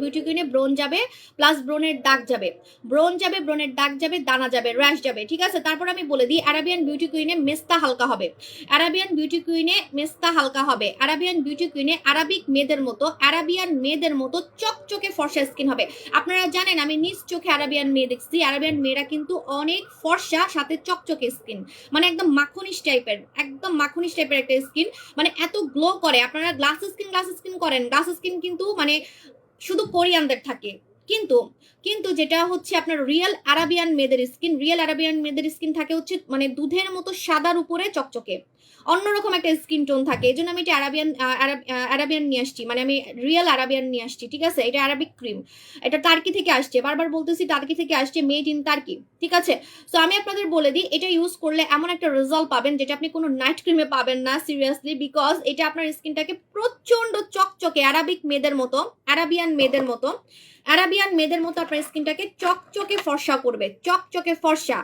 Beauty কুইনে ব্রোন যাবে, plus ব্রোনের দাগ যাবে, ব্রোন যাবে, ব্রোনের দাগ যাবে, দানা যাবে, র্যাশ যাবে, ঠিক আছে। তারপর আমি বলে দিই আরাবিয়ান বিউটি কুইনে মেস্তা হালকা হবে, আরাবিয়ান বিউটি কুইনে মেস্তা হালকা হবে, আরাবিয়ান বিউটি কুইনে আরবিক মেয়েদের মতো, আরাবিয়ান মেয়েদের মতো চকচকে ফর্সা স্কিন হবে। আপনারা জানেন আমি নিজ চোখে আরাবিয়ান মেয়ে দেখছি, আরাবিয়ান মেয়েরা কিন্তু অনেক ফর্সা, সাথে চকচকে স্কিন, মানে একদম মাখনিশ টাইপের, একদম মাখনিশ টাইপের একটা স্কিন, মানে এত গ্লো করে। আপনারা গ্লাস স্কিন করেন, গ্লাস স্কিন কিন্তু মানে শুধু কোরিয়ানদের থাকে, কিন্তু কিন্তু যেটা হচ্ছে আপনার রিয়েল আরাবিয়ান মেয়েদের স্কিন, রিয়েল আরাবিয়ান মেয়েদের স্কিন থাকে হচ্ছে মানে দুধের মতো সাদার উপরে চকচকে, অন্যরকম একটা স্কিন টোন থাকে। এই জন্য আমি এটা আরাবিয়ান নিয়ে আসছি, মানে আমি রিয়েল আরাবিয়ান নিয়ে আসছি, ঠিক আছে। এটা আরবিক ক্রিম, এটা টার্কি থেকে আসছে, বারবার বলতেছি টার্কি থেকে আসছে, মেড ইন টার্কি, ঠিক আছে। সো আমি আপনাদের বলে দিই এটা ইউজ করলে এমন একটা রেজাল্ট পাবেন যেটা আপনি কোনো নাইট ক্রিমে পাবেন না, সিরিয়াসলি, বিকজ এটা আপনার স্কিনটাকে প্রচন্ড চকচকে আরবিক মেয়েদের মতো, আরাবিয়ান মেয়েদের মতো, আরাবিয়ান মেয়েদের মতো আপনার স্কিনটাকে চকচকে ফর্সা করবে, চকচকে ফর্সা।